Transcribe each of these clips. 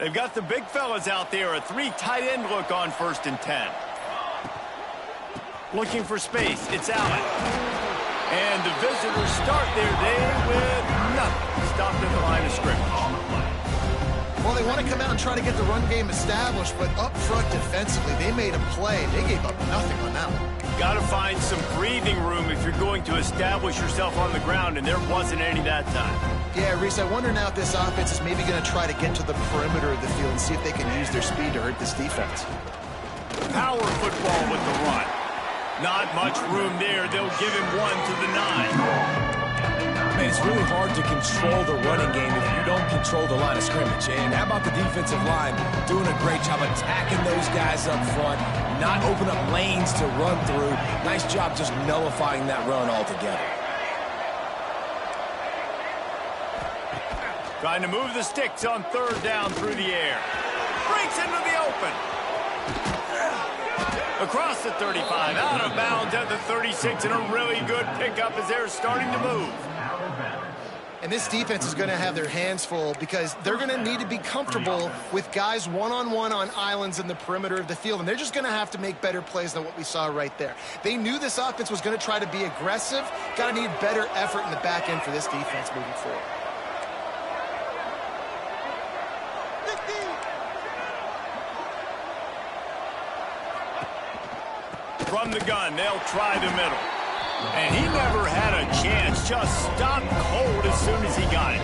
They've got the big fellas out there. A 3 tight end look on 1st and 10. Looking for space. It's Allen. And the visitors start their day with nothing. Stopped at the line of scrimmage. Well, they want to come out and try to get the run game established, but up front defensively, they made a play. They gave up nothing on that one. Got to find some breathing room if you're going to establish yourself on the ground, and there wasn't any that time. Yeah, Reese, I wonder now if this offense is maybe going to try to get to the perimeter of the field and see if they can use their speed to hurt this defense. Power football with the run. Not much room there. They'll give him 1 to the 9. Man, it's really hard to control the running game if you don't control the line of scrimmage. And how about the defensive line doing a great job attacking those guys up front, not open up lanes to run through. Nice job just nullifying that run altogether. Trying to move the sticks on 3rd down through the air. Breaks into the open. Across the 35, out of bounds at the 36, and a really good pickup as they're starting to move. And this defense is going to have their hands full because they're going to need to be comfortable with guys one-on-one on islands in the perimeter of the field, and they're just going to have to make better plays than what we saw right there. They knew this offense was going to try to be aggressive. Got to need better effort in the back end for this defense moving forward. From the gun, they'll try the middle. And he never had a chance, just stopped cold as soon as he got it.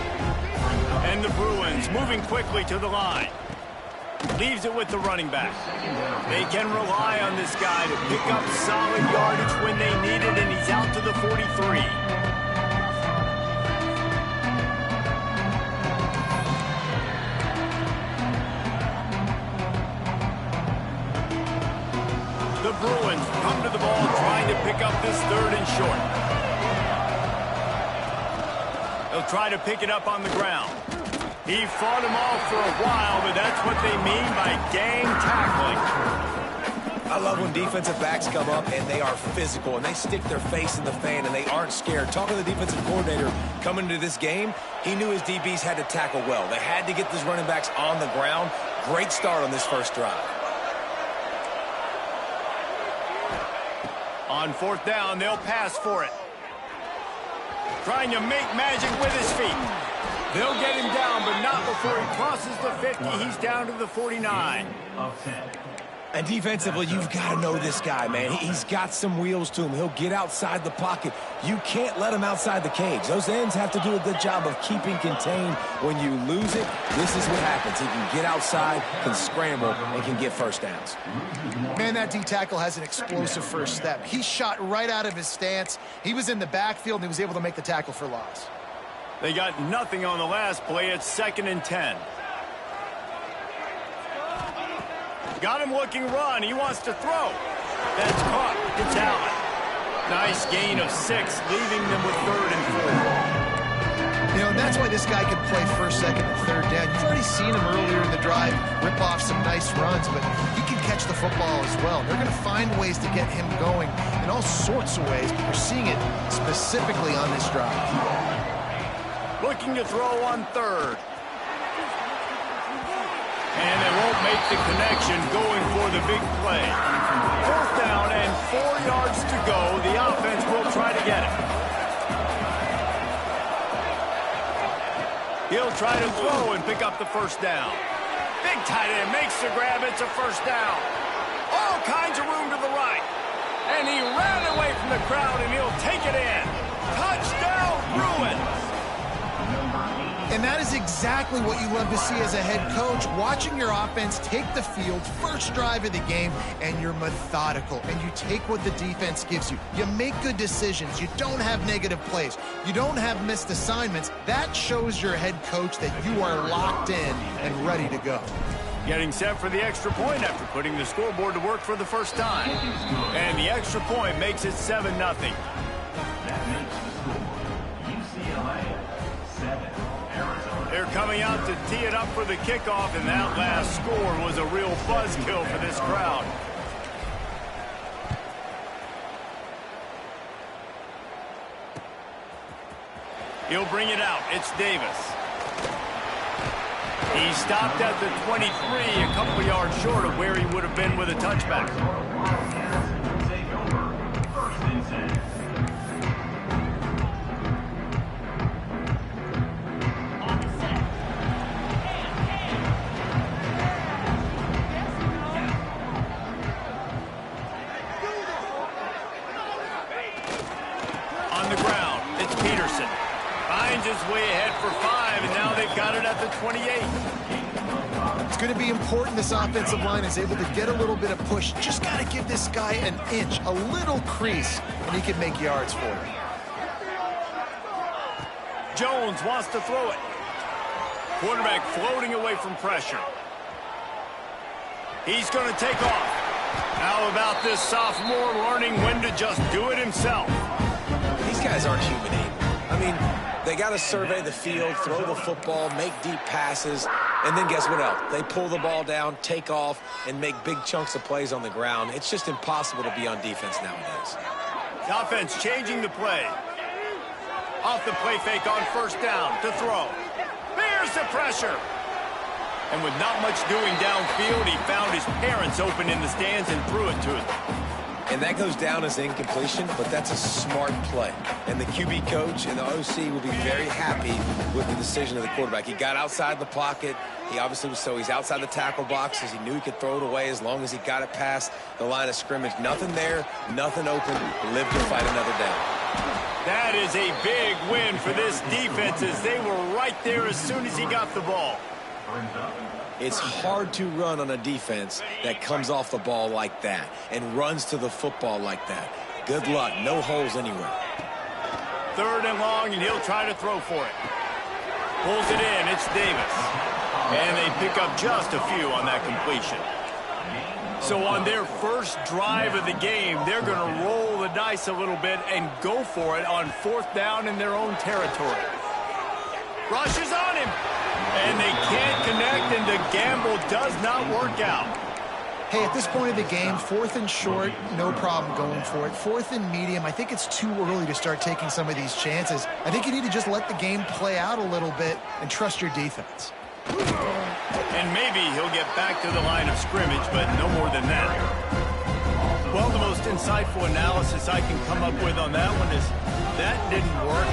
And the Bruins moving quickly to the line. Leaves it with the running back. They can rely on this guy to pick up solid yardage when they need it, and he's out to the 43. The Bruins come to the ball trying to pick up this 3rd and short. They'll try to pick it up on the ground. He fought them off for a while, but that's what they mean by gang tackling. I love when defensive backs come up and they are physical and they stick their face in the fan and they aren't scared. Talking to the defensive coordinator coming into this game, he knew his DBs had to tackle well. They had to get these running backs on the ground. Great start on this first drive. On 4th down, they'll pass for it. Trying to make magic with his feet. They'll get him down, but not before he crosses the 50. He's down to the 49. And defensively, you've got to know this guy, man. He's got some wheels to him. He'll get outside the pocket. You can't let him outside the cage. Those ends have to do a good job of keeping contained. When you lose it, this is what happens. He can get outside, can scramble, and can get first downs. Man, that D-tackle has an explosive first step. He shot right out of his stance. He was in the backfield, and he was able to make the tackle for loss. They got nothing on the last play. It's 2nd and 10. Got him looking run. He wants to throw. That's caught. It's Allen. Nice gain of 6, leaving them with 3rd and 4. You know, and that's why this guy can play 1st, 2nd, and 3rd down. You've already seen him earlier in the drive rip off some nice runs, but he can catch the football as well. They're going to find ways to get him going in all sorts of ways, but we're seeing it specifically on this drive. Looking to throw on 3rd. And they won't make the connection, going for the big play. 4th down and 4 yards to go. The offense will try to get it. He'll try to throw and pick up the 1st down. Big tight end makes the grab. It's a 1st down. All kinds of room to the right. And he ran away from the crowd, and he'll take it in. Touchdown, Bruins. And that is exactly what you love to see as a head coach, watching your offense take the field, first drive of the game, and you're methodical, and you take what the defense gives you. You make good decisions. You don't have negative plays. You don't have missed assignments. That shows your head coach that you are locked in and ready to go. Getting set for the extra point after putting the scoreboard to work for the first time. And the extra point makes it 7-0. That makes the score UCLA 7. They're coming out to tee it up for the kickoff, and that last score was a real buzzkill for this crowd. He'll bring it out. It's Davis. He stopped at the 23, a couple yards short of where he would have been with a touchback. Take over. First and 10. On the ground, it's Peterson. Finds his way ahead for 5, and now they've got it at the 28. It's going to be important this offensive line is able to get a little bit of push. Just got to give this guy an inch, a little crease, and he can make yards for it. Jones wants to throw it. Quarterback floating away from pressure. He's going to take off. How about this sophomore learning when to just do it himself? These guys aren't human aid. I mean, they got to survey the field, throw the football, make deep passes, and then guess what else? They pull the ball down, take off, and make big chunks of plays on the ground. It's just impossible to be on defense nowadays. The offense changing the play. Off the play fake on first down to throw. There's the pressure. And with not much doing downfield, he found his parents open in the stands and threw it to them. And that goes down as incompletion, but that's a smart play. And the QB coach and the OC will be very happy with the decision of the quarterback. He got outside the pocket. He obviously was he's outside the tackle boxes. He knew he could throw it away as long as he got it past the line of scrimmage. Nothing there, nothing open. Live to fight another down. That is a big win for this defense as they were right there as soon as he got the ball. It's hard to run on a defense that comes off the ball like that and runs to the football like that. Good luck. No holes anywhere. 3rd and long, and he'll try to throw for it. Pulls it in. It's Davis. And they pick up just a few on that completion. So on their first drive of the game, they're going to roll the dice a little bit and go for it on 4th down in their own territory. Rushes on him. And they can't connect, and the gamble does not work out. Hey, at this point of the game, 4th and short, no problem going for it. 4th and medium, I think it's too early to start taking some of these chances. I think you need to just let the game play out a little bit and trust your defense. And maybe he'll get back to the line of scrimmage, but no more than that. Well, the most insightful analysis I can come up with on that one is that didn't work.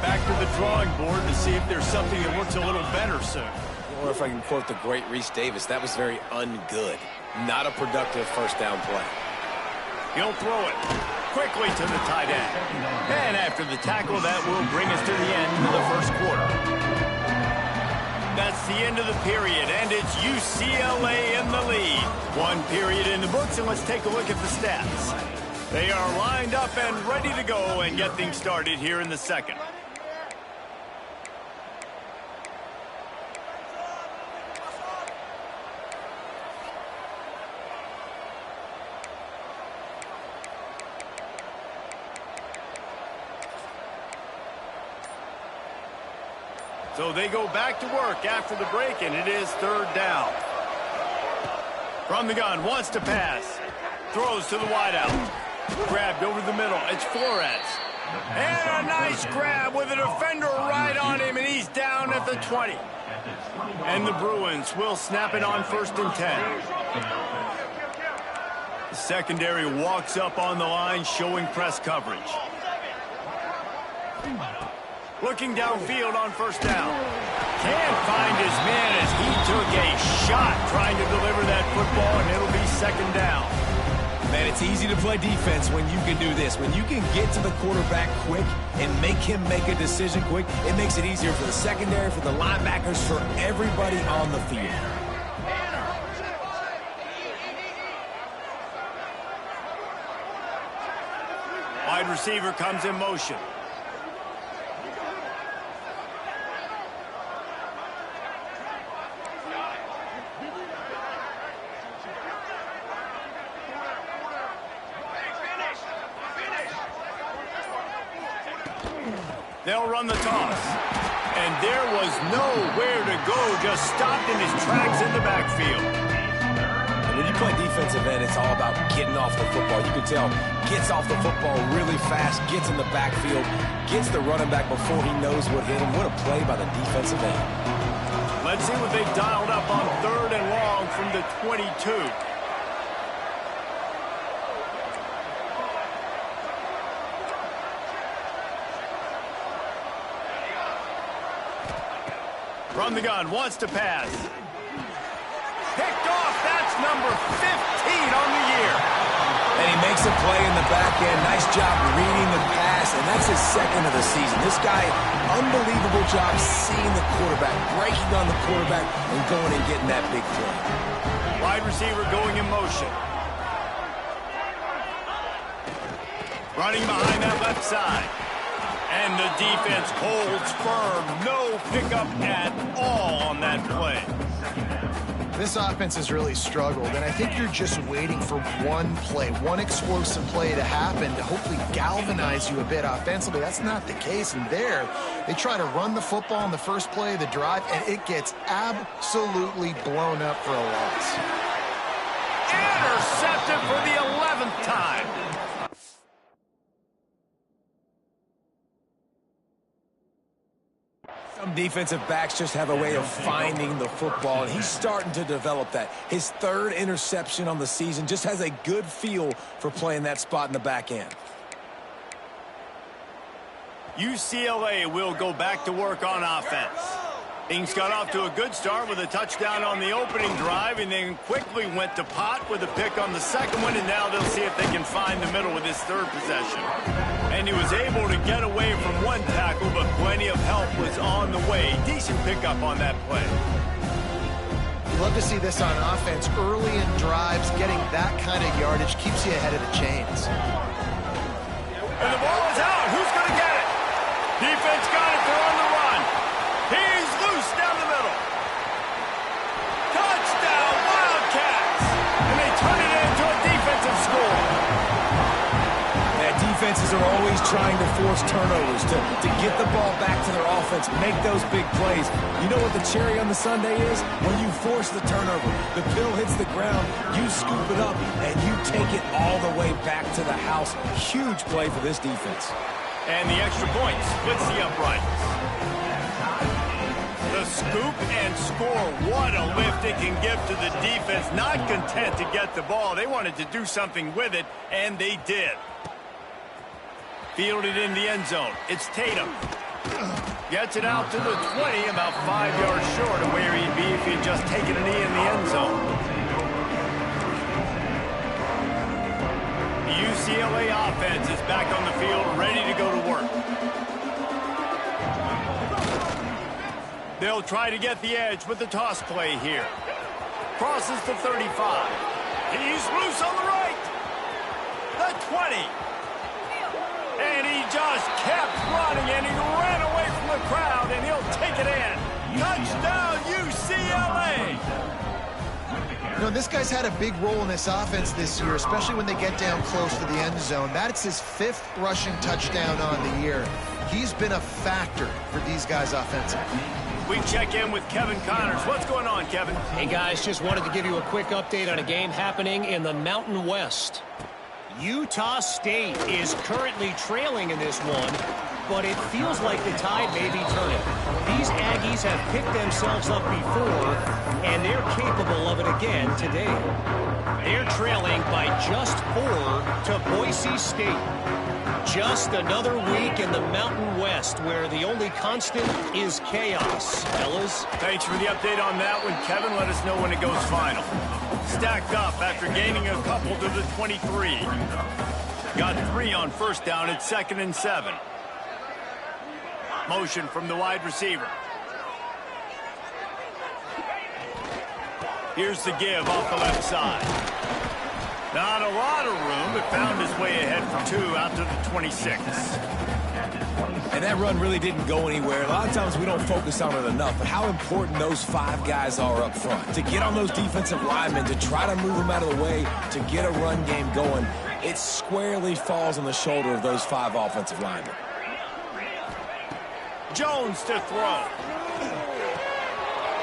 Back to the drawing board to see if there's something that works a little better soon. Or if I can quote the great Reese Davis, that was very ungood. Not a productive first down play. He'll throw it quickly to the tight end. And after the tackle, that will bring us to the end of the first quarter. That's the end of the period, and it's UCLA in the lead. 1 period in the books, and let's take a look at the stats. They are lined up and ready to go and get things started here in the second. So they go back to work after the break, and it is 3rd down. From the gun, wants to pass. Throws to the wideout. Grabbed over the middle. It's Flores. And a nice grab with a defender right on him, and he's down at the 20. And the Bruins will snap it on 1st and 10. The secondary walks up on the line, showing press coverage. Looking downfield on 1st down. Can't find his man as he took a shot trying to deliver that football, and it'll be 2nd down. Man, it's easy to play defense when you can do this. When you can get to the quarterback quick and make him make a decision quick, it makes it easier for the secondary, for the linebackers, for everybody on the field. Wide receiver comes in motion. They'll run the toss. And there was nowhere to go, just stopped in his tracks in the backfield. And when you play defensive end, it's all about getting off the football. You can tell, gets off the football really fast, gets in the backfield, gets the running back before he knows what hit him. What a play by the defensive end. Let's see what they've dialed up on 3rd and long from the 22. From the gun, wants to pass. Picked off, that's number 15 on the year. And he makes a play in the back end. Nice job reading the pass, and that's his 2nd of the season. This guy, unbelievable job seeing the quarterback, breaking on the quarterback, and going and getting that big play. Wide receiver going in motion. Running behind that left side. And the defense holds firm. No pickup at all on that play. This offense has really struggled, and I think you're just waiting for one play, one explosive play to happen to hopefully galvanize you a bit offensively. That's not the case, and there, they try to run the football in the first play of the drive, and it gets absolutely blown up for a loss. Intercepted for the 11th time. Some defensive backs just have a way of finding the football, and he's starting to develop that. His 3rd interception on the season, just has a good feel for playing that spot in the back end. UCLA will go back to work on offense. Things got off to a good start with a touchdown on the opening drive, and then quickly went to pot with a pick on the 2nd one, and now they'll see if they can find the middle with this 3rd possession. And he was able to get away from one tackle, but plenty of help was on the way. Decent pickup on that play. You love to see this on offense. Early in drives, getting that kind of yardage keeps you ahead of the chains. And the ball is out. Who's going to get it? Defense got it. They're on the run. He's loose down the middle. Touchdown, Wildcats. And they turn it into a defensive score. Defenses are always trying to force turnovers to get the ball back to their offense, make those big plays. You know what the cherry on the sundae is? When you force the turnover, the pill hits the ground, you scoop it up, and you take it all the way back to the house. Huge play for this defense. And the extra point splits the uprights. The scoop and score. What a lift it can give to the defense. Not content to get the ball. They wanted to do something with it, and they did. Fielded in the end zone. It's Tatum. Gets it out to the 20, about 5 yards short of where he'd be if he'd just taken a knee in the end zone. The UCLA offense is back on the field, ready to go to work. They'll try to get the edge with the toss play here. Crosses the 35. He's loose on the right. The 20. And he just kept running, and he ran away from the crowd, and he'll take it in. Touchdown, UCLA! You know, this guy's had a big role in this offense this year, especially when they get down close to the end zone. That's his 5th rushing touchdown on the year. He's been a factor for these guys offensively. We check in with Kevin Connors. What's going on, Kevin? Hey, guys, just wanted to give you a quick update on a game happening in the Mountain West. Utah State is currently trailing in this one, but it feels like the tide may be turning. These Aggies have picked themselves up before, and they're capable of it again today. They're trailing by just 4 to Boise State. Just another week in the Mountain West where the only constant is chaos, fellas. Thanks for the update on that one, Kevin. Let us know when it goes final. Stacked up after gaining a couple to the 23. Got 3 on first down at 2nd and 7. Motion from the wide receiver. Here's the give off the left side. Not a lot of room, but found his way ahead for 2 out to the 26. And that run really didn't go anywhere. A lot of times we don't focus on it enough, but how important those 5 guys are up front. To get on those defensive linemen, to try to move them out of the way, to get a run game going, it squarely falls on the shoulder of those 5 offensive linemen. Jones to throw.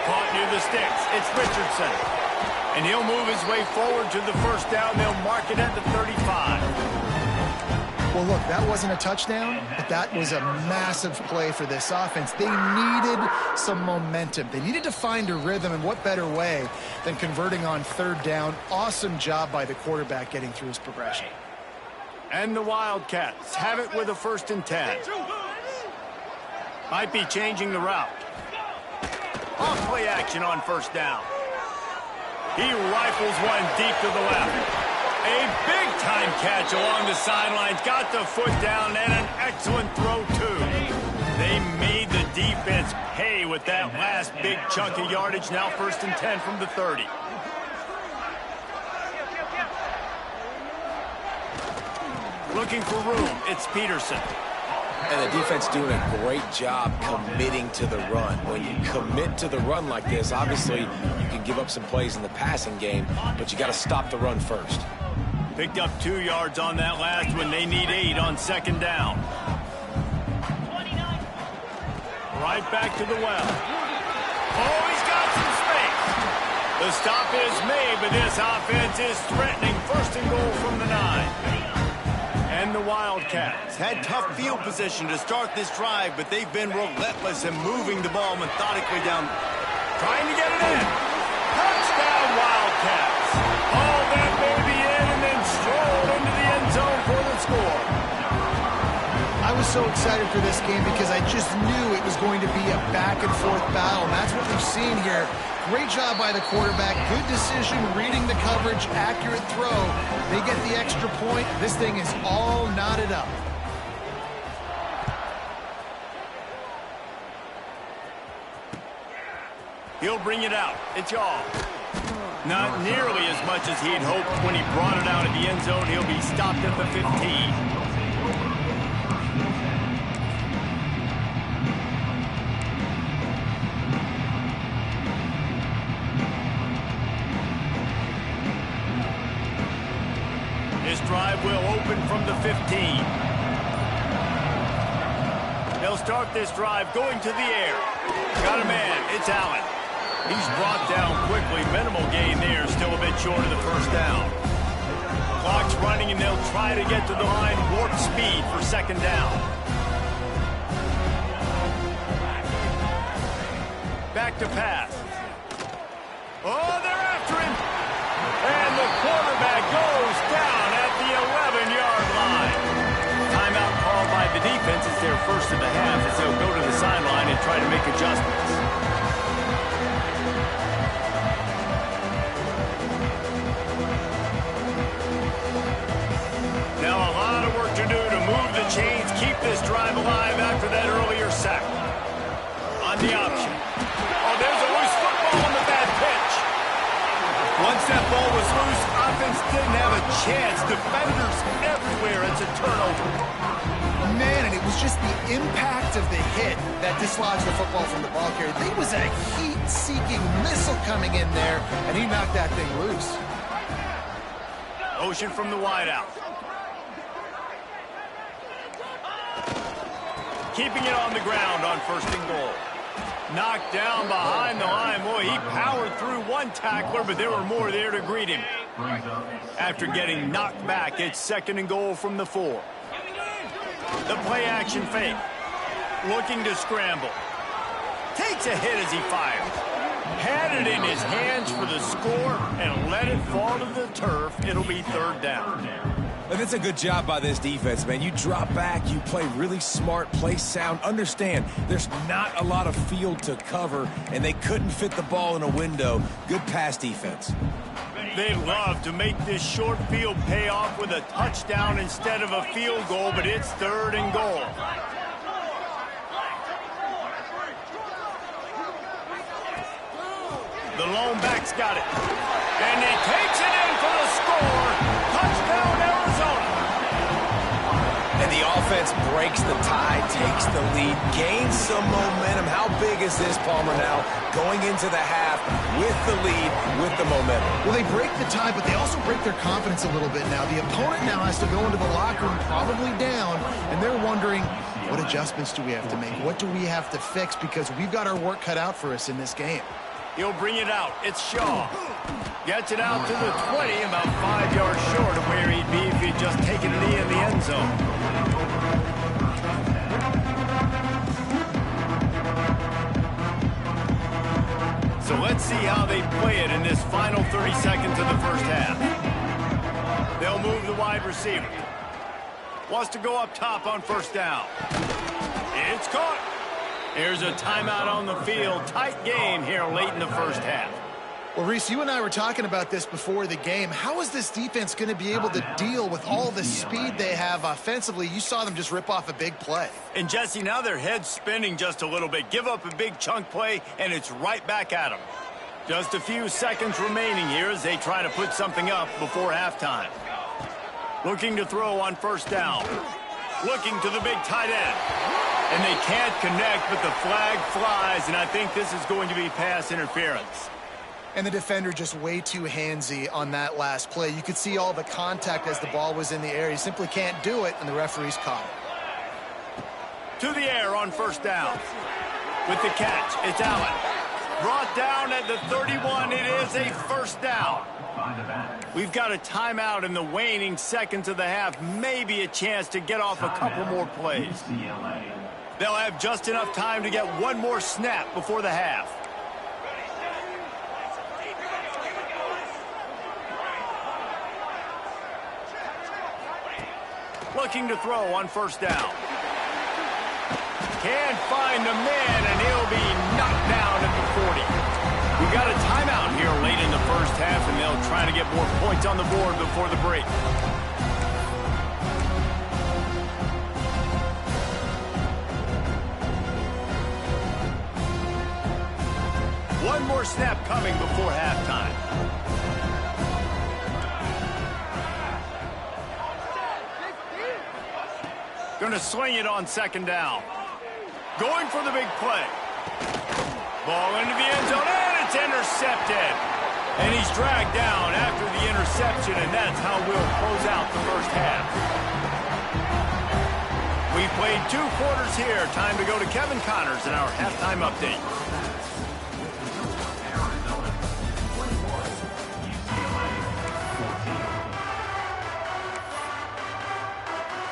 Caught near the sticks. It's Richardson. And he'll move his way forward to the first down. They'll mark it at the 35. Well, look, that wasn't a touchdown, but that was a massive play for this offense. They needed some momentum. They needed to find a rhythm, and what better way than converting on third down. Awesome job by the quarterback getting through his progression. And the Wildcats have it with a 1st and 10. Might be changing the route. Off play action on 1st down. He rifles one deep to the left. A big-time catch along the sidelines. Got the foot down and an excellent throw, too. They made the defense pay with that last big chunk of yardage. Now 1st and 10 from the 30. Looking for room. It's Peterson. And the defense doing a great job committing to the run. When you commit to the run like this, obviously you can give up some plays in the passing game, but you got to stop the run first. Picked up 2 yards on that last one. They need 8 on 2nd down. Right back to the well. Oh, he's got some space. The stop is made, but this offense is threatening. 1st and goal from the 9. And the Wildcats had tough field position to start this drive, but they've been relentless in moving the ball methodically down, trying to get it in. Touchdown, Wildcats. All that baby in and then strolled into the end zone for the score. I was so excited for this game because I just knew it was going to be a back-and-forth battle, and that's what we've seen here. Great job by the quarterback. Good decision, reading the coverage, accurate throw. They get the extra point. This thing is all knotted up. He'll bring it out. It's all. Not nearly as much as he'd hoped when he brought it out of the end zone. He'll be stopped at the 15. This drive will open from the 15. They'll start this drive going to the air. Got a man. It's Allen. He's brought down quickly. Minimal gain there. Still a bit short of the 1st down. Clock's running, and they'll try to get to the line. Warp speed for 2nd down. Back to pass. Oh, they're after him. And the quarterback goes down at the 11-yard line. Timeout called by the defense. It's their 1st of the half as they'll go to the sideline and try to make adjustments. Now a lot of work to do to move the chains, keep this drive alive after that earlier sack. On the option. Oh, there's a loose football on the bad pitch. Once that ball was loose, offense didn't have a chance. Defenders everywhere. It's a turnover. Man, and it was just the impact of the hit that dislodged the football from the ball carrier. There was a heat-seeking missile coming in there, and he knocked that thing loose. Motion from the wideout. Keeping it on the ground on 1st and goal. Knocked down behind the line. Boy, he powered through one tackler, but there were more there to greet him. After getting knocked back, it's 2nd and goal from the 4. The play action fake. Looking to scramble. Takes a hit as he fires. Had it in his hands for the score and let it fall to the turf. It'll be 3rd down. And that's a good job by this defense, man. You drop back, you play really smart, play sound. Understand, there's not a lot of field to cover, and they couldn't fit the ball in a window. Good pass defense. They'd love to make this short field pay off with a touchdown instead of a field goal, but it's 3rd and goal. The lone back's got it. And he takes it in for the score. Touchdown, Arizona. And the offense breaks the tie, takes the lead, gains some momentum. How big is this, Palmer, now going into the half with the lead, with the momentum? Well, they break the tie, but they also break their confidence a little bit now. The opponent now has to go into the locker room probably down, and they're wondering, what adjustments do we have to make? What do we have to fix? Because we've got our work cut out for us in this game. He'll bring it out. It's Shaw. Gets it out to the 20, about 5 yards short of where he'd be if he'd just taken a knee in the end zone. see how they play it in this final 30 seconds of the first half. They'll move the wide receiver. Wants to go up top on first down. It's caught. Here's a timeout on the field. Tight game here late in the first half. Well, Reese, you and I were talking about this before the game. How is this defense going to be able to deal with all the speed they have offensively? You saw them just rip off a big play. And, Jesse, now their head's spinning just a little bit. Give up a big chunk play, and it's right back at them. Just a few seconds remaining here as they try to put something up before halftime. Looking to throw on first down. Looking to the big tight end. And they can't connect, but the flag flies, and I think this is going to be pass interference. And the defender just way too handsy on that last play. You could see all the contact as the ball was in the air. He simply can't do it, and the referee's caught it. To the air on first down. With the catch, it's Allen. Brought down at the 31. It is a first down. We've got a timeout in the waning seconds of the half. Maybe a chance to get off a couple more plays. They'll have just enough time to get one more snap before the half. Looking to throw on first down. Can't find the man, and he'll be knocked down at the 40. We've got a timeout here late in the first half, and they'll try to get more points on the board before the break. One more snap coming before halftime. Going to swing it on second down. Going for the big play. Ball into the end zone, and it's intercepted. And he's dragged down after the interception, and that's how we'll close out the first half. We played 2 quarters here. Time to go to Kevin Connors in our halftime update.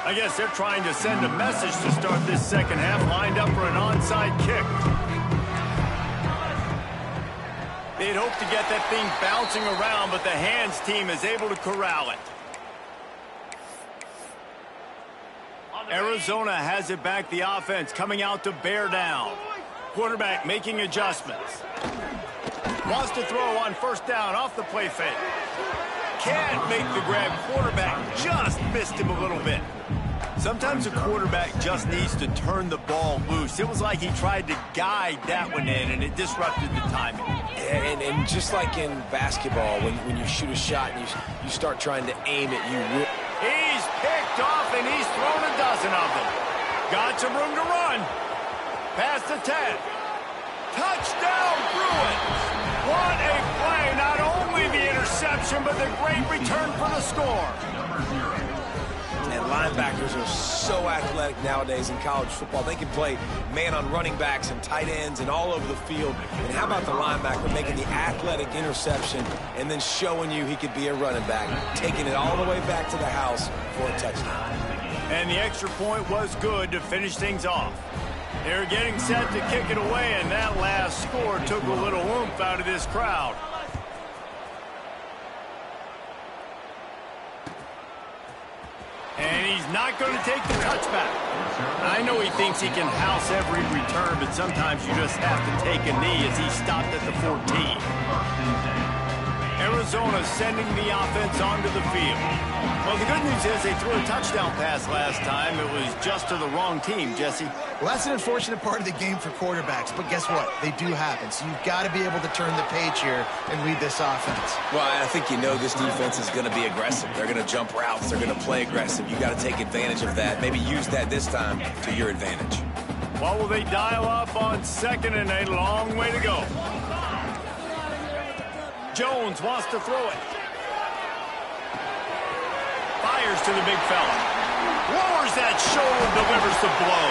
I guess they're trying to send a message to start this second half, lined up for an onside kick. They'd hope to get that thing bouncing around, but the hands team is able to corral it. Arizona has it back, the offense coming out to bear down. Quarterback making adjustments. Wants to throw on first down off the play fake. Can't make the grab. Quarterback just missed him a little bit. Sometimes a quarterback just needs to turn the ball loose. It was like he tried to guide that one in, and it disrupted the timing. And just like in basketball, when you shoot a shot and you start trying to aim it, you will. He's picked off, and he's thrown a dozen of them. Got some room to run. Past the 10. Touchdown, Bruins. What a play. Not only the interception, but the great return for the score. And linebackers are so athletic nowadays in college football. They can play man on running backs and tight ends and all over the field. And how about the linebacker making the athletic interception and then showing you he could be a running back, taking it all the way back to the house for a touchdown. And the extra point was good to finish things off. They're getting set to kick it away, and that last score took a little oomph out of this crowd. And he's not going to take the touchback. I know he thinks he can house every return, but sometimes you just have to take a knee as he stopped at the 14. Arizona sending the offense onto the field. Well, the good news is they threw a touchdown pass last time. It was just to the wrong team, Jesse. Well, that's an unfortunate part of the game for quarterbacks, but guess what? They do happen. So you've got to be able to turn the page here and lead this offense. Well, I think you know this defense is going to be aggressive. They're going to jump routes. They're going to play aggressive. You got to take advantage of that. Maybe use that this time to your advantage. What will they dial up on second and a long way to go? Jones wants to throw it. Fires to the big fella. Lowers that shoulder, delivers the blow.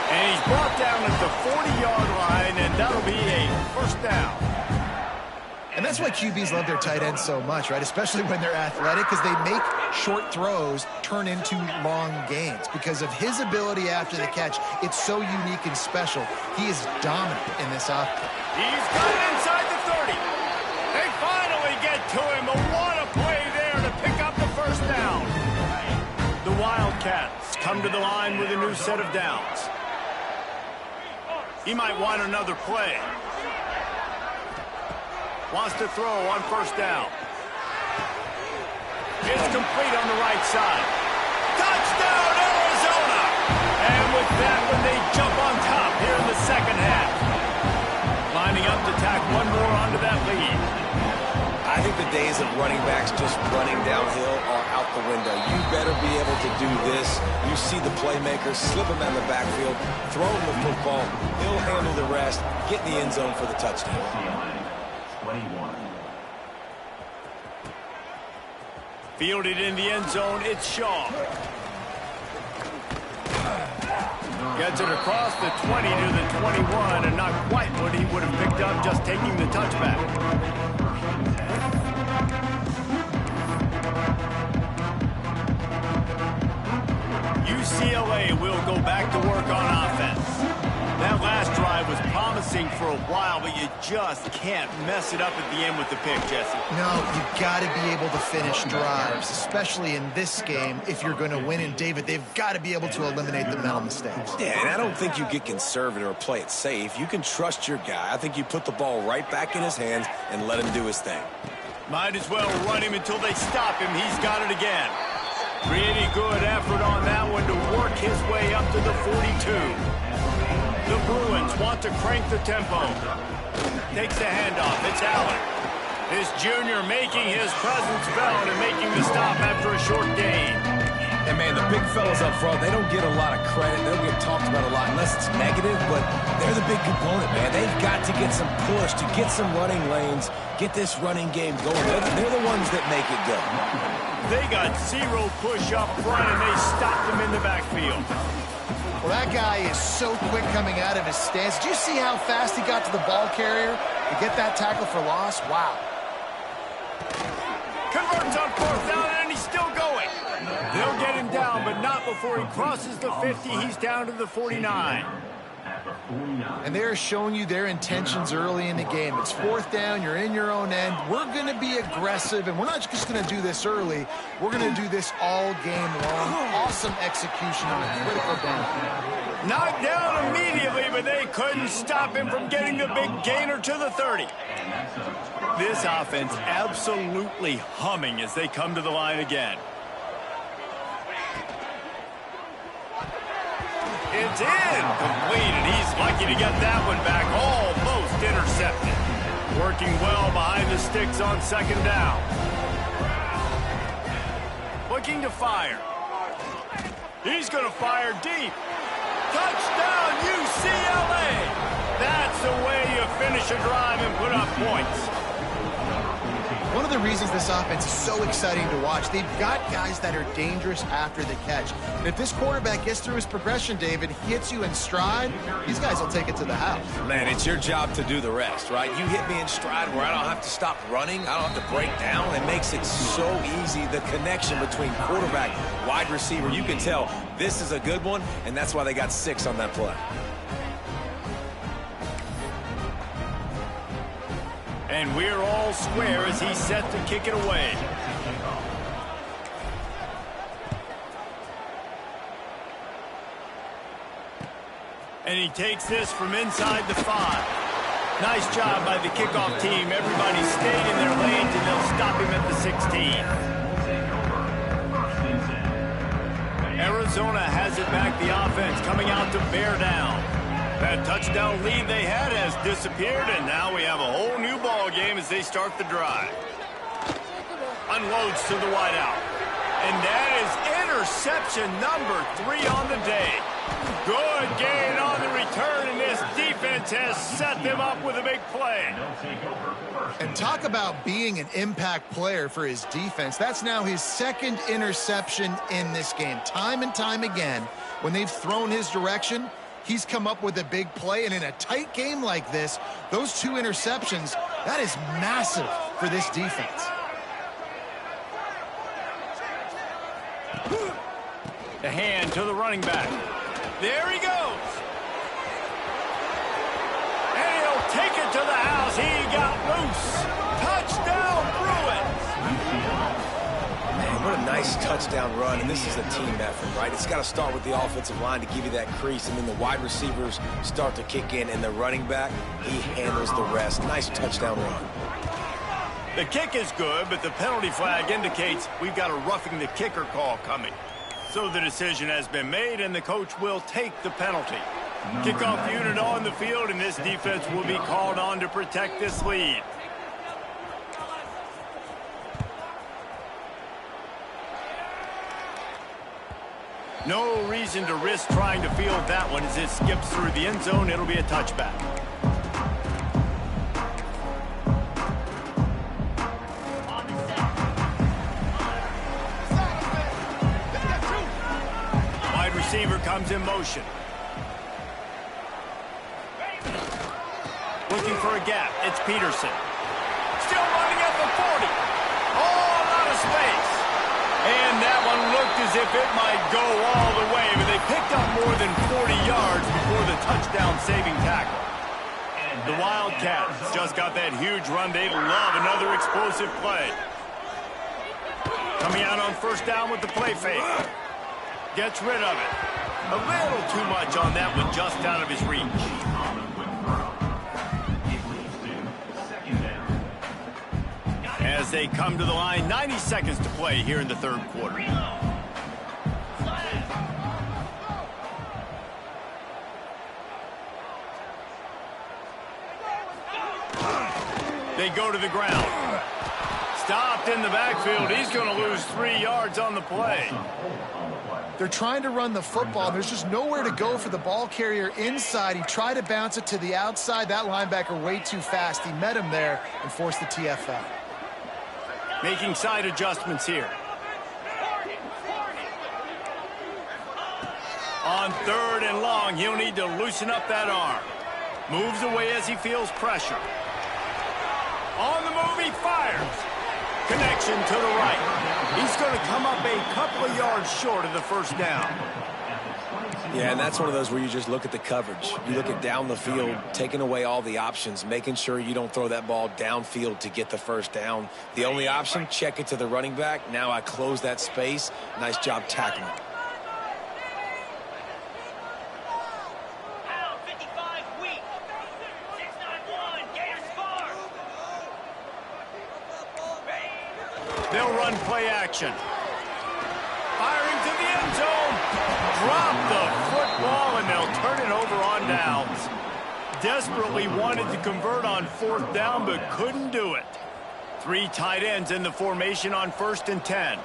And he's brought down at the 40-yard line, and that'll be a first down. And that's why QBs love their tight ends so much, right? Especially when they're athletic, because they make short throws turn into long gains. Because of his ability after the catch, it's so unique and special. He is dominant in this offense. He's got it inside the 30. to him, but what a play there to pick up the first down. The Wildcats come to the line with a new set of downs. He might want another play. Wants to throw on first down. It's complete on the right side. Touchdown, Arizona! And with that one, they jump on top here in the second half. Lining up to tack one more onto that lead. I think the days of running backs just running downhill are out the window. You better be able to do this. You see the playmaker, slip him out of the backfield, throw him the football. He'll handle the rest, get in the end zone for the touchdown. 21. Fielded in the end zone, it's Shaw. Gets it across the 20 to the 21, and not quite what he would have picked up just taking the touchback. UCLA will go back to work on offense. That last drive was promising for a while, but you just can't mess it up at the end with the pick, Jesse. No, you've got to be able to finish drives, especially in this game. If you're going to win, and David, they've got to be able to eliminate the mental mistakes. Yeah, and I don't think you get conservative or play it safe. You can trust your guy. I think you put the ball right back in his hands and let him do his thing. Might as well run him until they stop him. He's got it again. Pretty good effort on that one to work his way up to the 42. The Bruins want to crank the tempo. Takes the handoff. It's Allen. This junior making his presence felt and making the stop after a short gain. And, man, the big fellas up front, they don't get a lot of credit. They don't get talked about a lot unless it's negative, but they're the big component, man. They've got to get some push, to get some running lanes, get this running game going. They're the ones that make it go. They got zero push up front, and they stopped him in the backfield. Well, that guy is so quick coming out of his stance. Did you see how fast he got to the ball carrier to get that tackle for loss? Wow. Converts on fourth down, and he's still going. They'll get him down, but not before he crosses the 50. He's down to the 49. And they're showing you their intentions early in the game. It's fourth down. You're in your own end. We're going to be aggressive, and we're not just going to do this early. We're going to do this all game long. Awesome execution on a critical down. Knocked down immediately, but they couldn't stop him from getting the big gainer to the 30. This offense absolutely humming as they come to the line again. It's in, complete, and he's lucky to get that one back, almost intercepted. Working well behind the sticks on second down. Looking to fire. He's going to fire deep. Touchdown, UCLA! That's the way you finish a drive and put up points. One of the reasons this offense is so exciting to watch, they've got guys that are dangerous after the catch. And if this quarterback gets through his progression, David, hits you in stride, these guys will take it to the house. Man, it's your job to do the rest, right? You hit me in stride where I don't have to stop running. I don't have to break down. It makes it so easy, the connection between quarterback, wide receiver. You can tell this is a good one, and that's why they got 6 on that play. And we're all square as he's set to kick it away. And he takes this from inside the 5. Nice job by the kickoff team. Everybody stayed in their lanes, and they'll stop him at the 16. Arizona has it back. The offense coming out to bear down. That touchdown lead they had has disappeared, and now we have a whole new ball game as they start the drive. Unloads to the wideout. And that is interception number 3 on the day. Good gain on the return, and this defense has set them up with a big play. And talk about being an impact player for his defense. That's now his 2nd interception in this game. Time and time again, when they've thrown his direction, he's come up with a big play, and in a tight game like this, those 2 interceptions, that is massive for this defense. The hand to the running back. There he goes. And he'll take it to the house. He got loose. Touchdown, Bruins. Nice touchdown run, and this is a team effort, right? It's got to start with the offensive line to give you that crease, and then the wide receivers start to kick in, and the running back, he handles the rest. Nice touchdown run. The kick is good, but the penalty flag indicates we've got a roughing the kicker call coming. So the decision has been made, and the coach will take the penalty. Kickoff unit on the field, and this defense will be called on to protect this lead. No reason to risk trying to field that one as it skips through the end zone. It'll be a touchback. Wide receiver comes in motion. Looking for a gap. It's Peterson. Still running at the 40. All out of space. And that one looked as if it might go all the way, but they picked up more than 40 yards before the touchdown-saving tackle. The Wildcats just got that huge run. They'd love another explosive play. Coming out on first down with the play fake. Gets rid of it. A little too much on that one, just out of his reach. As they come to the line, 90 seconds to play here in the third quarter. They go to the ground. Stopped in the backfield. He's going to lose 3 yards on the play. They're trying to run the football. There's just nowhere to go for the ball carrier inside. He tried to bounce it to the outside. That linebacker way too fast. He met him there and forced the TFL. Making side adjustments here. On third and long, he'll need to loosen up that arm. Moves away as he feels pressure. On the move, he fires. Connection to the right. He's going to come up a couple of yards short of the first down. Yeah, and that's one of those where you just look at the coverage. You look at down the field, taking away all the options, making sure you don't throw that ball downfield to get the first down. The only option, check it to the running back. Now I close that space. Nice job tackling. They'll run play action. Firing to the end zone. Drop the football, and they'll turn it over on downs. Desperately wanted to convert on fourth down, but couldn't do it. 3 tight ends in the formation on 1st and 10.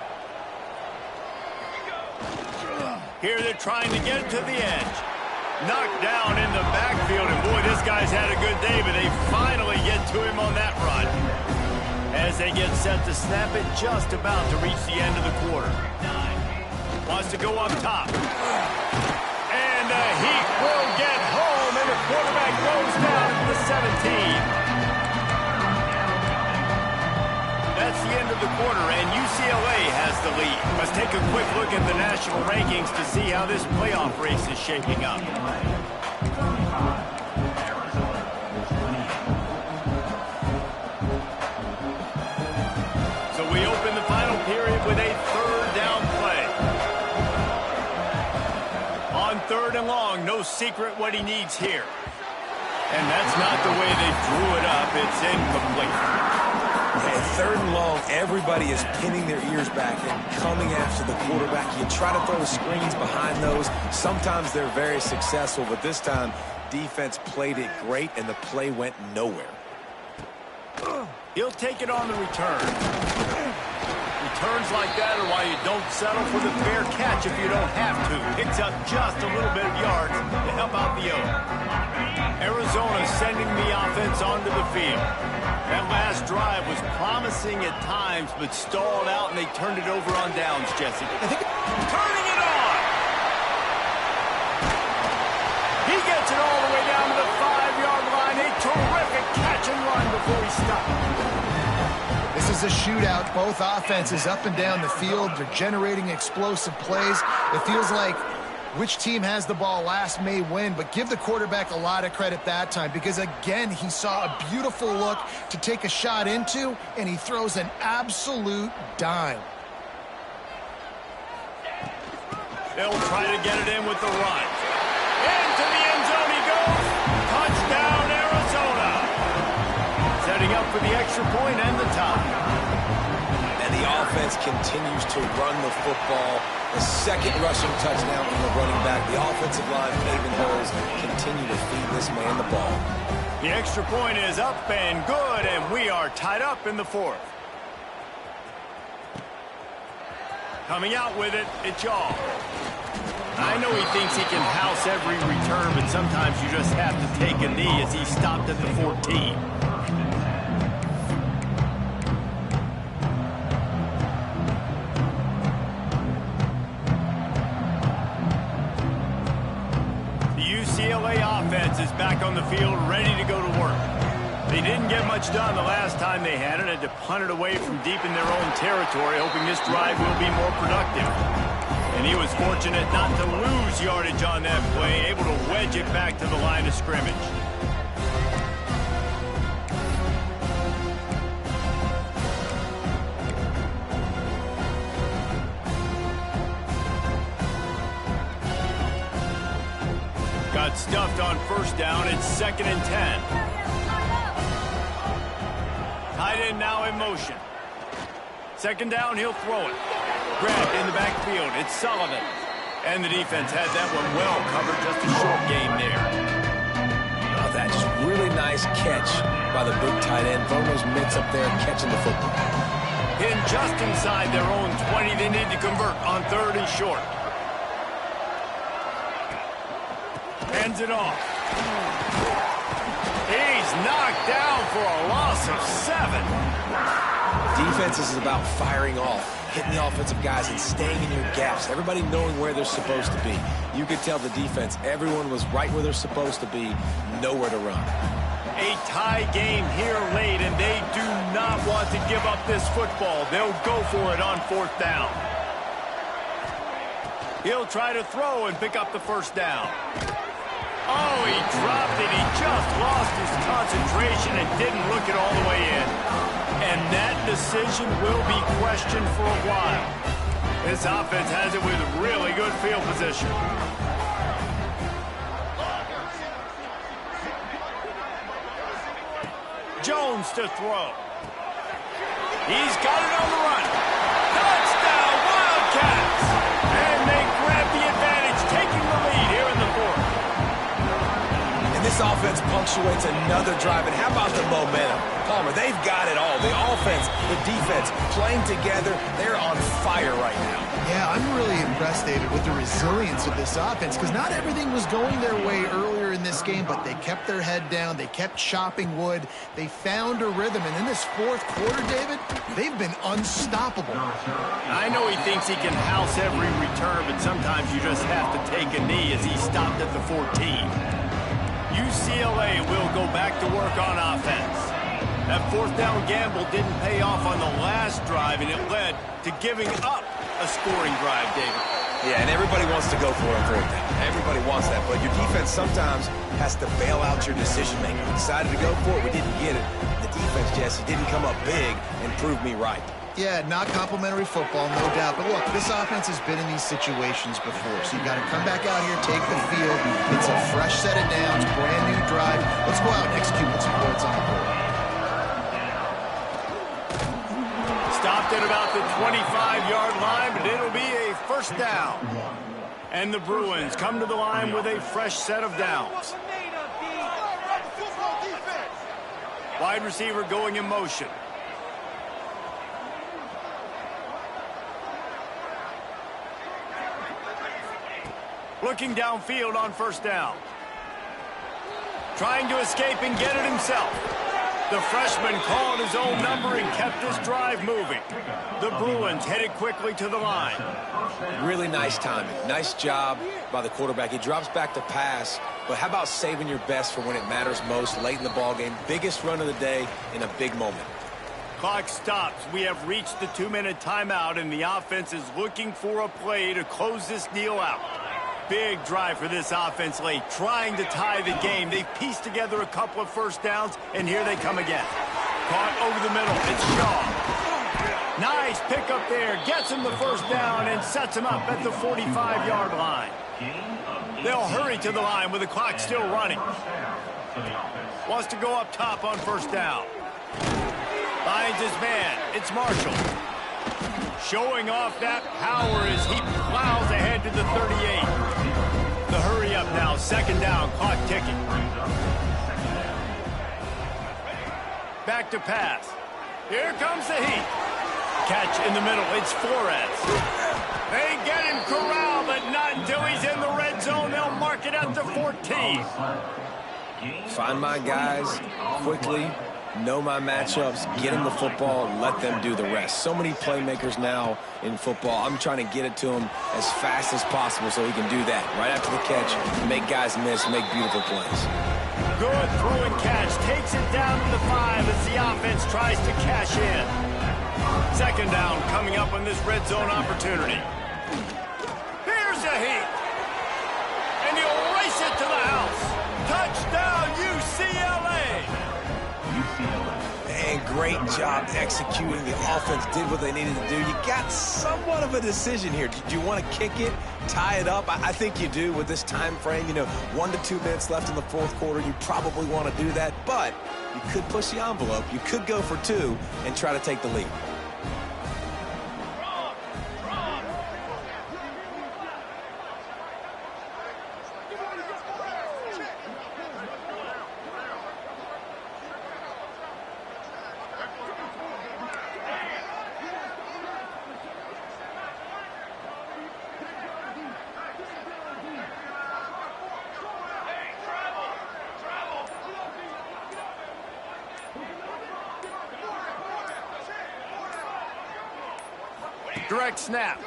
Here they're trying to get to the edge. Knocked down in the backfield, and boy, this guy's had a good day, but they finally get to him on that run. As they get set to snap it, just about to reach the end of the quarter. Wants to go up top. And he will get home, and the quarterback goes down to the 17. That's the end of the quarter, and UCLA has the lead. Let's take a quick look at the national rankings to see how this playoff race is shaping up. We open the final period with a third down play. On third and long, no secret what he needs here. And that's not the way they drew it up. It's incomplete. Okay, third and long, everybody is pinning their ears back and coming after the quarterback. You try to throw screens behind those. Sometimes they're very successful, but this time, defense played it great, and the play went nowhere. He'll take it on the return. Returns like that are why you don't settle for the fair catch if you don't have to. Picks up just a little bit of yards to help out the O's. Arizona sending the offense onto the field. That last drive was promising at times, but stalled out, and they turned it over on downs, Jesse. Turning it on! He gets it all the way down to the 5-yard line. A terrific catch and run before he stopped. This is a shootout. Both offenses up and down the field. They're generating explosive plays. It feels like which team has the ball last may win, but give the quarterback a lot of credit that time because, again, he saw a beautiful look to take a shot into, and he throws an absolute dime. They'll try to get it in with the run. Into the end zone he goes. Touchdown, Arizona. Setting up for the extra point and the tie. And the offense continues to run the football. The second rushing touchdown from the running back. The offensive line paving holes continue to feed this man the ball. The extra point is up and good, and we are tied up in the fourth. Coming out with it, it's y'all. I know he thinks he can house every return, but sometimes you just have to take a knee as he stopped at the 14. The UCLA offense is back on the field, ready to go to work. They didn't get much done the last time they had it, had to punt it away from deep in their own territory, hoping this drive will be more productive. And he was fortunate not to lose yardage on that play, able to wedge it back to the line of scrimmage. Got stuffed on first down. It's 2nd and 10. Tight end now in motion. 2nd down, he'll throw it. Grabbed in the backfield. It's Sullivan. And the defense had that one well covered. Just a short game there. Oh, that's just really nice catch by the big tight end. Throwing those mitts up there and catching the football. In just inside their own 20, they need to convert on 3rd and short. Hands it off. He's knocked down for a loss of 7. Defense is about firing off, hitting the offensive guys and staying in your gaps. Everybody knowing where they're supposed to be. You could tell the defense, everyone was right where they're supposed to be, nowhere to run. A tie game here late, and they do not want to give up this football. They'll go for it on 4th down. He'll try to throw and pick up the 1st down. Oh, he dropped it. He just lost his concentration and didn't look it all the way in. And that decision will be questioned for a while. This offense has it with really good field position. Jones to throw. He's got it on the run. Touchdown, Wildcats! And they grab the advantage, taking the lead here in the 4th. And this offense punctuates another drive. And how about the momentum? Palmer, they've got it all. The offense, the defense, playing together. They're on fire right now. Yeah, I'm really impressed, David, with the resilience of this offense, because not everything was going their way earlier in this game, but they kept their head down. They kept chopping wood. They found a rhythm. And in this 4th quarter, David, they've been unstoppable. I know he thinks he can house every return, but sometimes you just have to take a knee as he stopped at the 14. UCLA will go back to work on offense. That 4th down gamble didn't pay off on the last drive, and it led to giving up a scoring drive, David. Yeah, and everybody wants to go for it on 4th down. Everybody wants that, but your defense sometimes has to bail out your decision-making. We decided to go for it. We didn't get it. The defense, Jesse, didn't come up big and prove me right. Yeah, not complimentary football, no doubt. But look, this offense has been in these situations before. So you got to come back out here, take the field. It's a fresh set of downs, brand new drive. Let's go out and execute with some points on the board. Stopped at about the 25-yard line, but it'll be a 1st down. And the Bruins come to the line with a fresh set of downs. Wide receiver going in motion. Looking downfield on 1st down. Trying to escape and get it himself. The freshman called his own number and kept this drive moving. The Bruins headed quickly to the line. Really nice timing. Nice job by the quarterback. He drops back to pass, but how about saving your best for when it matters most late in the ballgame? Biggest run of the day in a big moment. Clock stops. We have reached the 2-minute timeout, and the offense is looking for a play to close this deal out. Big drive for this offense late, trying to tie the game. They've pieced together a couple of 1st downs, and here they come again. Caught over the middle. It's Shaw. Nice pickup there. Gets him the first down and sets him up at the 45-yard line. They'll hurry to the line with the clock still running. Wants to go up top on first down. Finds his man. It's Marshall. Showing off that power as he plows ahead to the 38. The hurry up now. Second down. Clock ticking. Back to pass. Here comes the heat. Catch in the middle. It's Flores. They get him corralled, but not until he's in the red zone. They'll mark it at the 14. Find my guys quickly, know my matchups, get them the football, let them do the rest. So many playmakers now in football. I'm trying to get it to him as fast as possible so he can do that. Right after the catch, make guys miss, make beautiful plays. Good throw and catch. Takes it down to the 5 as the offense tries to cash in. Second down coming up on this red zone opportunity. Here's a heat. And he'll race it to the house. Touchdown, UCLA. Man, great job executing. The offense did what they needed to do. You got somewhat of a decision here. Do you want to kick it, tie it up? I think you do with this time frame. 1 to 2 minutes left in the fourth quarter. You probably want to do that, but you could push the envelope. You could go for 2 and try to take the lead. Direct snap.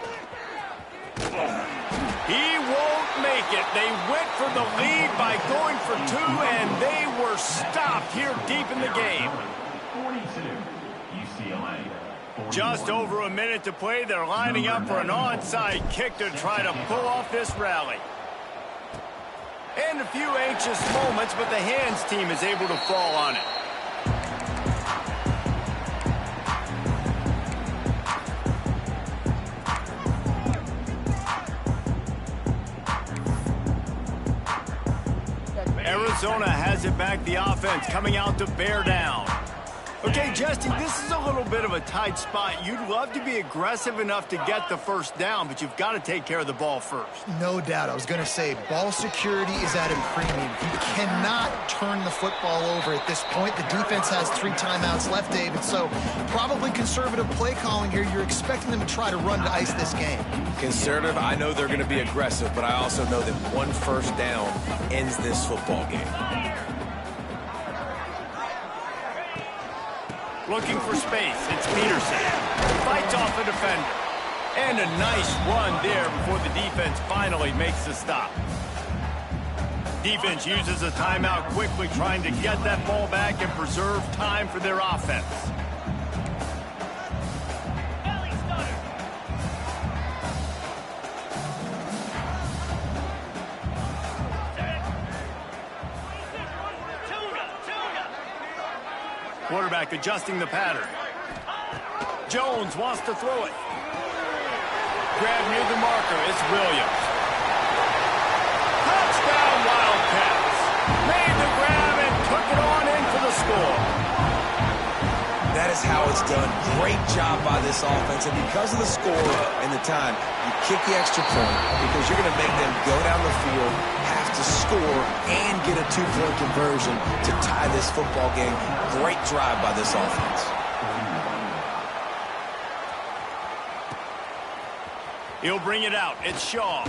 He won't make it. They went for the lead by going for 2, and they were stopped here deep in the game. 42, UCLA. Just over a minute to play. They're lining up for an onside kick to try to pull off this rally. And a few anxious moments, but the hands team is able to fall on it. Arizona has it back. The offense coming out to bear down. Okay, Justin, this is a little bit of a tight spot. You'd love to be aggressive enough to get the first down, but you've got to take care of the ball first. No doubt. I was going to say, ball security is at a premium. You cannot turn the football over at this point. The defense has 3 timeouts left, David, so probably conservative play calling here. You're expecting them to try to run to ice this game. Conservative, I know they're going to be aggressive, but I also know that 1 first down ends this football game. Looking for space. It's Peterson. Fights off a defender. And a nice run there before the defense finally makes the stop. Defense uses a timeout quickly, trying to get that ball back and preserve time for their offense. Quarterback adjusting the pattern. Jones wants to throw it. Grab near the marker. It's Williams. Touchdown Wildcats. Made the grab and took it on in for the score. That is how it's done. Great job by this offense. And because of the score and the time, you kick the extra point because you're going to make them go down the field, have to score, and get a 2-point conversion to tie this football game. Great drive by this offense. He'll bring it out. It's Shaw.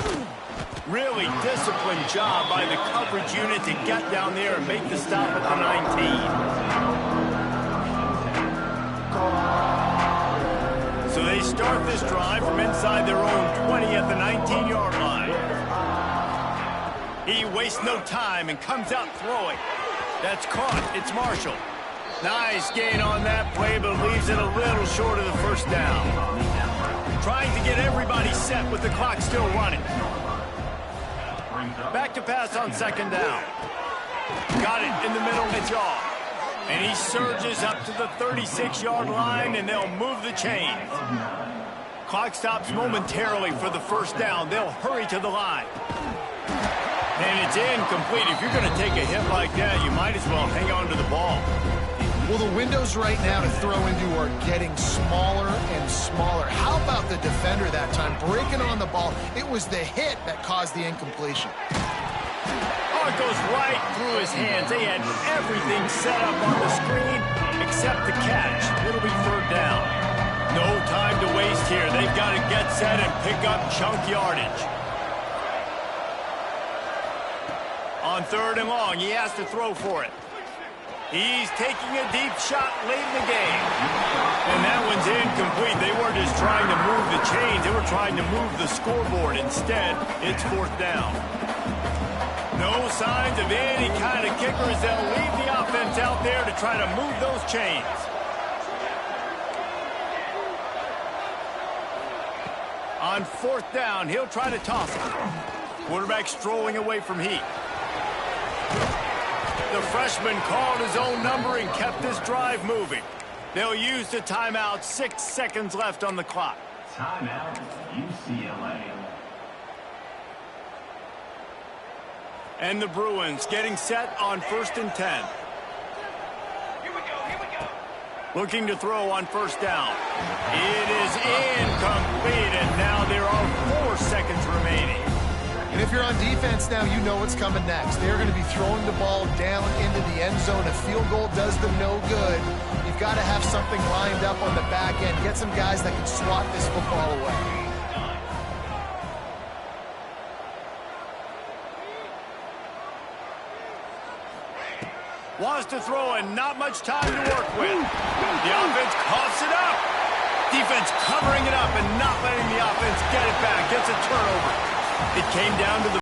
Really disciplined job by the coverage unit to get down there and make the stop at the 19. So they start this drive from inside their own 20 at the 19-yard line. He wastes no time and comes out throwing. That's caught. It's Marshall. Nice gain on that play, but leaves it a little short of the first down. Trying to get everybody set with the clock still running. Back to pass on second down. Got it in the middle. It's off. And he surges up to the 36-yard line, and they'll move the chains. Clock stops momentarily for the first down. They'll hurry to the line. And it's incomplete. If you're going to take a hit like that, you might as well hang on to the ball. Well, the windows right now to throw into are getting smaller and smaller. How about the defender that time breaking on the ball? It was the hit that caused the incompletion. Oh, it goes right through his hands. They had everything set up on the screen except the catch. It'll be third down. No time to waste here. They've got to get set and pick up chunk yardage. On third and long, he has to throw for it. He's taking a deep shot late in the game. And that one's incomplete. They weren't just trying to move the chains. They were trying to move the scoreboard. Instead, it's fourth down. No signs of any kind of kickers. They'll leave the offense out there to try to move those chains. On fourth down, he'll try to toss it. Quarterback strolling away from heat. The freshman called his own number and kept this drive moving. They'll use the timeout. 6 seconds left on the clock. Timeout, UCLA. And the Bruins getting set on 1st and 10. Looking to throw on first down. It is incomplete, and now there are 4 seconds remaining. And if you're on defense now, you know what's coming next. They're going to be throwing the ball down into the end zone. A field goal does them no good. You've got to have something lined up on the back end. Get some guys that can swat this football away. Wants to throw and not much time to work with. The offense coughs it up. Defense covering it up and not letting the offense get it back. Gets a turnover. It came down to the